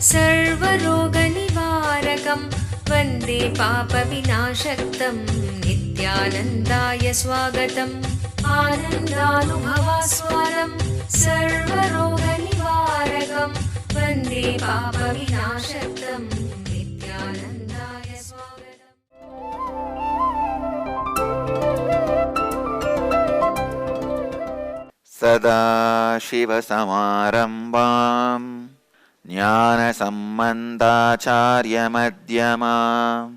सर्वरोगनिवारकं वन्दे पापविनाशक्तं नित्यानन्दाय स्वागतम् आनन्दानुभवास्वादं सर्वरोगनिवारकं वन्दे पापविनाशक्तं नित्यानन्दाय स्वागतम्। सदाशिवसमारम्भां ज्ञानसम्बन्धाचार्यमध्यमाम्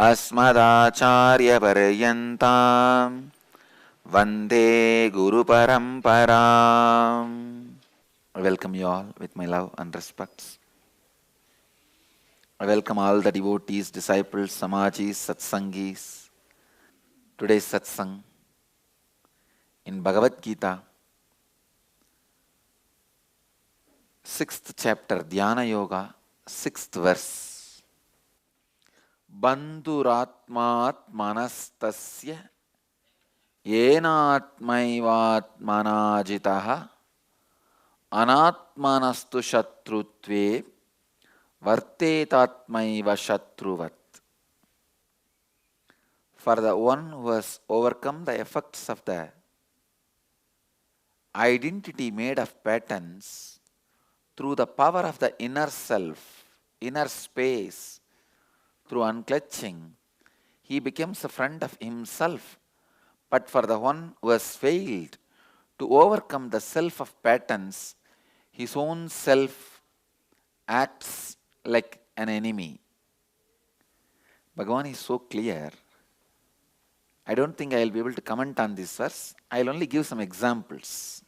अस्मदाचार्यपर्यन्तां वन्दे गुरुपरम्पराम्. I welcome you all with my love and respects. I welcome all the devotees, disciples, samajis, satsangis. Today's satsang in Bhagavad Gita, 6th chapter, Dhyana Yoga, 6th verse. Bandhuratmatmanastasya yenatmaivatmanajitaha anatmanastu shatrutve vartetatmaiva shatruvat. For the one who has overcome the effects of the identity made of patterns through the power of the inner self, inner space, through unclutching, he becomes a friend of himself. But for the one who has failed to overcome the self of patterns, his own self acts like an enemy. Bhagavan is so clear. I don't think I will be able to comment on this verse. I will only give some examples,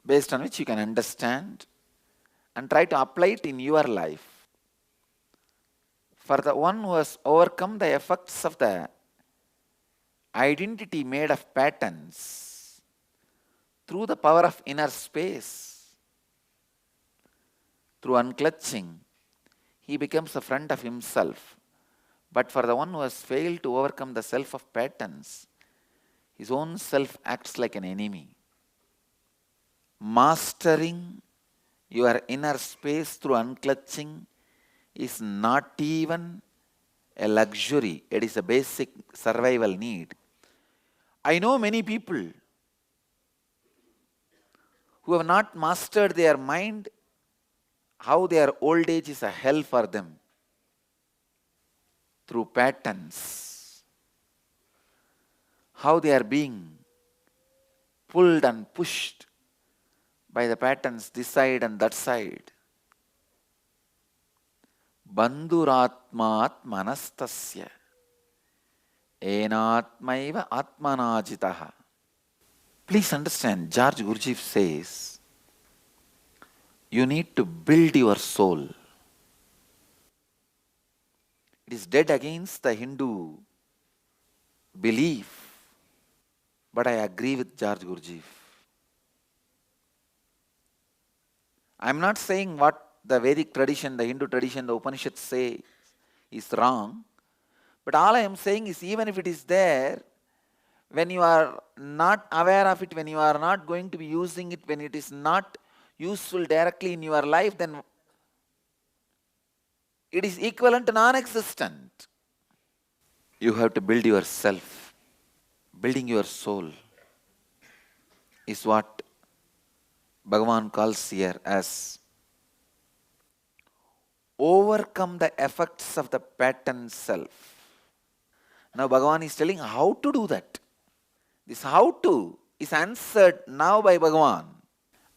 based on which you can understand and try to apply it in your life. For the one who has overcome the effects of the identity made of patterns through the power of inner space, through unclutching, he becomes a friend of himself. But for the one who has failed to overcome the self of patterns, his own self acts like an enemy. Mastering your inner space through unclutching is not even a luxury, it is a basic survival need. I know many people who have not mastered their mind, how their old age is a hell for them through patterns, how they are being pulled and pushed by the patterns this side and that side. Bandhuratmat manastasya enatmaiva atmanajitaha. Please understand, George Gurdjieff says, you need to build your soul. It is dead against the Hindu belief, but I agree with George Gurdjieff. I am not saying what the Vedic tradition, the Hindu tradition, the Upanishads say is wrong. But all I am saying is, even if it is there, when you are not aware of it, when you are not going to be using it, when it is not useful directly in your life, then it is equivalent to non-existent. You have to build yourself. Building your soul is what Bhagavan calls here as overcome the effects of the pattern self. Now Bhagavan is telling how to do that. This how to is answered now by Bhagavan.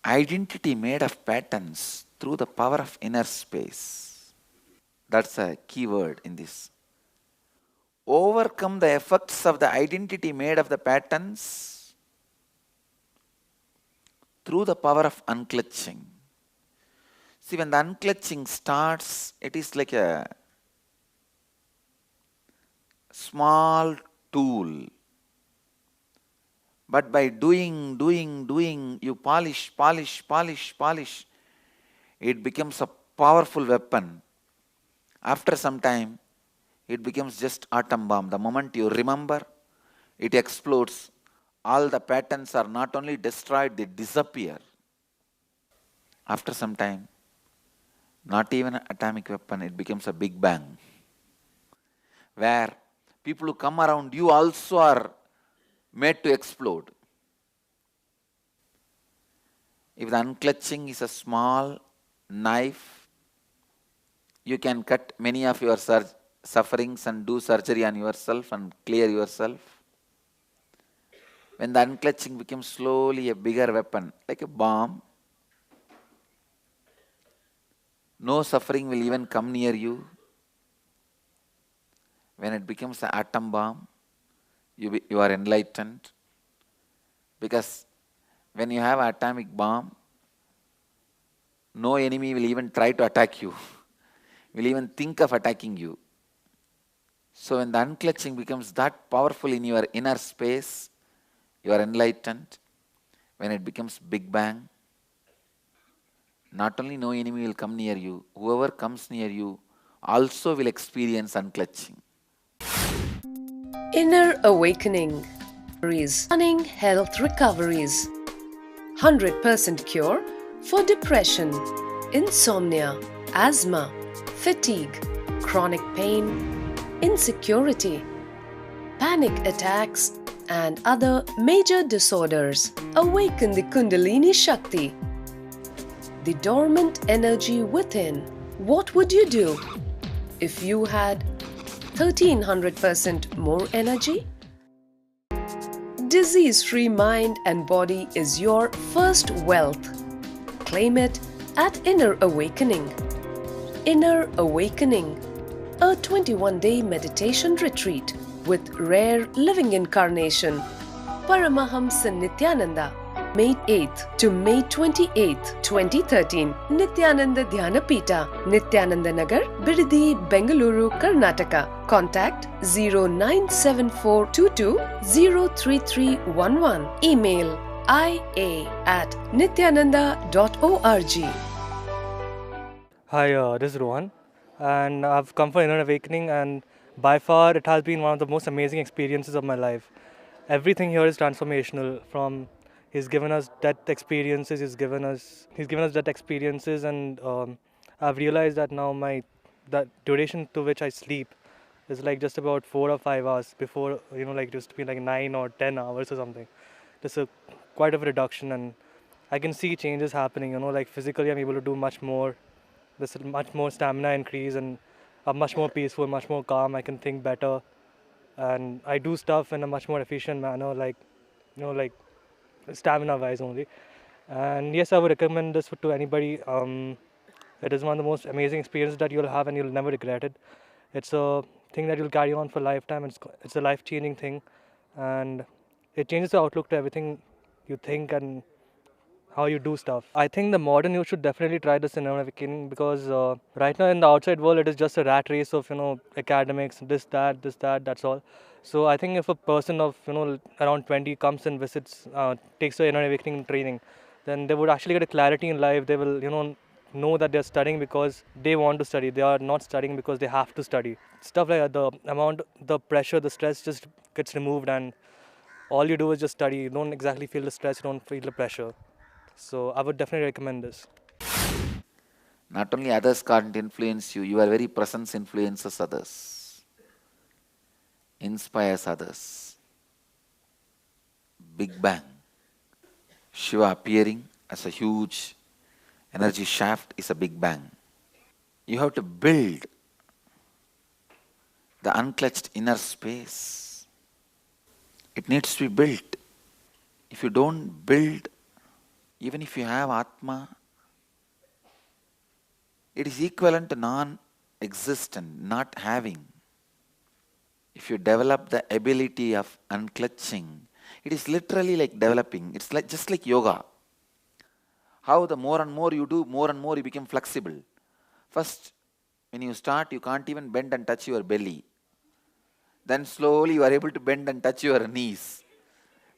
Identity made of patterns through the power of inner space. That's a key word in this. Overcome the effects of the identity made of the patterns through the power of unclutching. See, when the unclutching starts, it is like a small tool. But by doing, you polish, it becomes a powerful weapon. After some time, it becomes just atom bomb. The moment you remember, it explodes. All the patterns are not only destroyed, they disappear. After some time, Not even an atomic weapon, it becomes a big bang. Where people who come around you also are made to explode. If the unclutching is a small knife, you can cut many of your sufferings and do surgery on yourself and clear yourself. When the unclutching becomes slowly a bigger weapon, like a bomb, no suffering will even come near you. When it becomes an atom bomb, you are enlightened. Because when you have an atomic bomb, no enemy will even try to attack you, will even think of attacking you. So when the unclutching becomes that powerful in your inner space, you are enlightened. When it becomes big bang, not only no enemy will come near you, whoever comes near you also will experience unclutching. Inner Awakening. Stunning health recoveries. 100% cure for depression, insomnia, asthma, fatigue, chronic pain, insecurity, panic attacks, and other major disorders. Awaken the Kundalini Shakti, the dormant energy within. What would you do if you had 1300% more energy? Disease-free mind and body is your first wealth. Claim it at Inner Awakening. Inner Awakening, a 21-day meditation retreat with rare living incarnation, Paramahamsa Nityananda, May 8th to May 28th, 2013, Nityananda Dhyanapita, Nityananda Nagar, Biridi, Bengaluru, Karnataka. Contact 097422 Email ia@nityananda.org. Hi, this is Rohan, and I've come for Inner Awakening, and by far it has been one of the most amazing experiences of my life. Everything here is transformational. From he's given us death experiences, he's given us death experiences, and I've realized that now that duration to which I sleep is like just about 4 or 5 hours. Before, like it used to be like 9 or 10 hours or something. There's quite of a reduction, and I can see changes happening. Like physically, I'm able to do much more. There's much more stamina increase, and I'm much more peaceful, much more calm. I can think better, and I do stuff in a much more efficient manner, like stamina wise only. And yes, I would recommend this to anybody. It is one of the most amazing experiences that you'll have, and you'll never regret it. It's a thing that you'll carry on for a lifetime. It's a life changing thing, and it changes the outlook to everything you think and how you do stuff. I think the modern youth should definitely try this Inner Awakening, because right now in the outside world it is just a rat race of academics, this that, that's all. So I think if a person of around 20 comes and visits, takes the Inner Awakening training, then they would actually get a clarity in life. They will know that they're studying because they want to study. They are not studying because they have to study. Stuff like that, the pressure, the stress just gets removed, and all you do is just study. You don't exactly feel the stress, you don't feel the pressure. So I would definitely recommend this. Not only others can't influence you, your very presence influences others, inspires others. Big Bang. Shiva appearing as a huge energy shaft is a big bang. You have to build the unclutched inner space. It needs to be built. If you don't build, even if you have Atma, it is equivalent to non-existent, not having. If you develop the ability of unclutching, it is literally like developing. It's like just like yoga. How the more and more you do, more and more you become flexible. First, when you start, you can't even bend and touch your belly. Then slowly you are able to bend and touch your knees.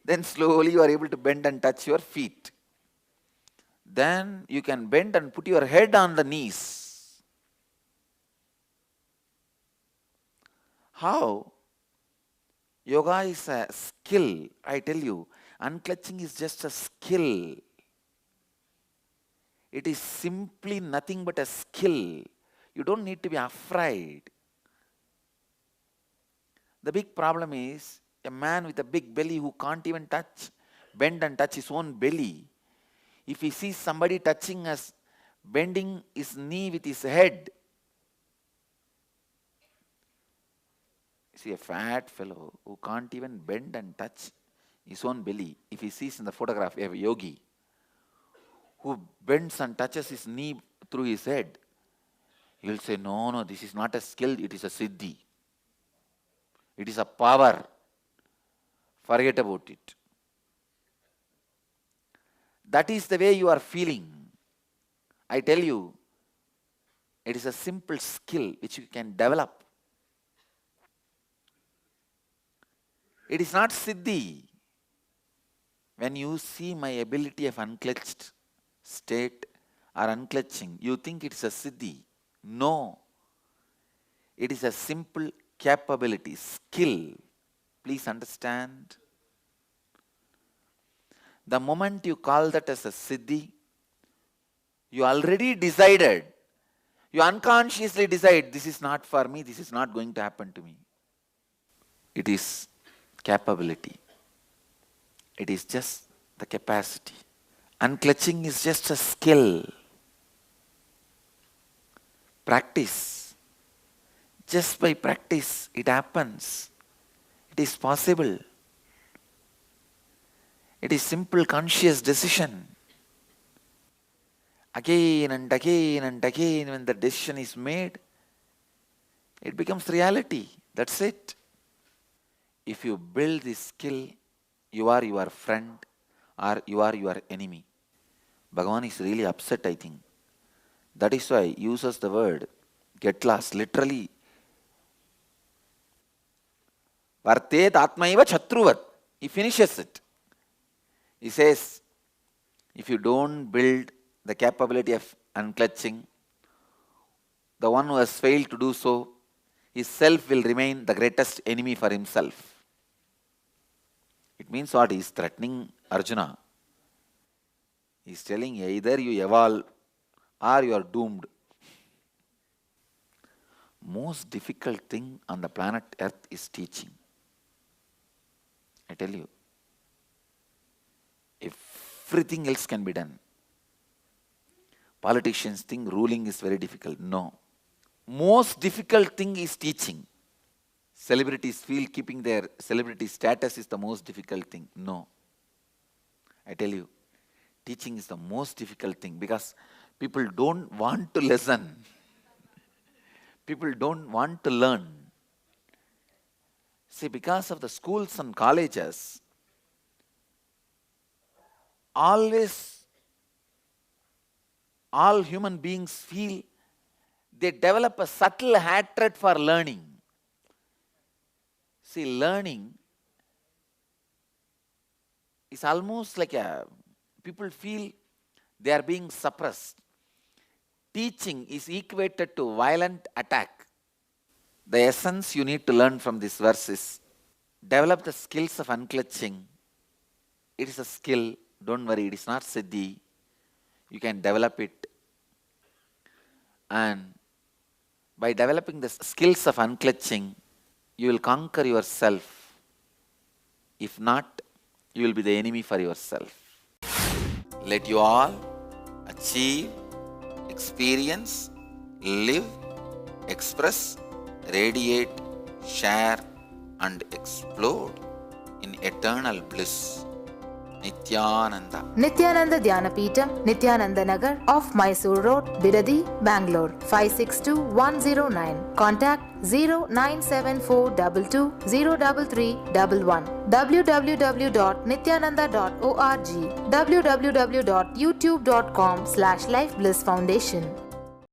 Then slowly you are able to bend and touch your feet. Then you can bend and put your head on the knees. How? Yoga is a skill, I tell you. Unclutching is just a skill. It is simply nothing but a skill. You don't need to be afraid. The big problem is a man with a big belly who can't even bend and touch his own belly. If he sees somebody touching us, bending his knee with his head, see a fat fellow who can't even bend and touch his own belly. If he sees in the photograph a yogi who bends and touches his knee through his head, he will say, no, this is not a skill, it is a siddhi. It is a power. Forget about it. That is the way you are feeling. I tell you, it is a simple skill which you can develop. It is not siddhi. When you see my ability of unclenched state or unclenching, you think it's a siddhi. No. It is a simple capability, skill. Please understand. The moment you call that as a siddhi, you already decided. You unconsciously decide, this is not for me, this is not going to happen to me. It is capability. It is just the capacity. Unclenching is just a skill. Practice. Just by practice, it happens. It is possible. It is simple conscious decision. Again and again and again, when the decision is made, it becomes reality. That's it. If you build this skill, you are your friend or you are your enemy. Bhagavan is really upset, I think. That is why he uses the word get lost, literally. Vartet atmaiva chatruvat. He finishes it. He says, if you don't build the capability of unclenching, the one who has failed to do so, his self will remain the greatest enemy for himself. It means what? He is threatening Arjuna. He is telling either you evolve or you are doomed. Most difficult thing on the planet Earth is teaching. I tell you. Everything else can be done. Politicians think ruling is very difficult. No. Most difficult thing is teaching. Celebrities feel keeping their celebrity status is the most difficult thing. No. I tell you, teaching is the most difficult thing because people don't want to listen. People don't want to learn. See, because of the schools and colleges, always all human beings feel they develop a subtle hatred for learning. See, learning is almost like people feel they are being suppressed. Teaching is equated to violent attack. The essence you need to learn from this verse is develop the skills of unclenching. It is a skill. Don't worry, it is not siddhi. You can develop it. And by developing the skills of unclenching, you will conquer yourself. If not, you will be the enemy for yourself. Let you all achieve, experience, live, express, radiate, share and explode in eternal bliss. Nityananda. Nityananda Dhyanapitham, Nityananda Nagar, off Mysore Road, Biradi, Bangalore, 562109. Contact 097422 03311. www.nityananda.org. www.youtube.com/Life Bliss Foundation.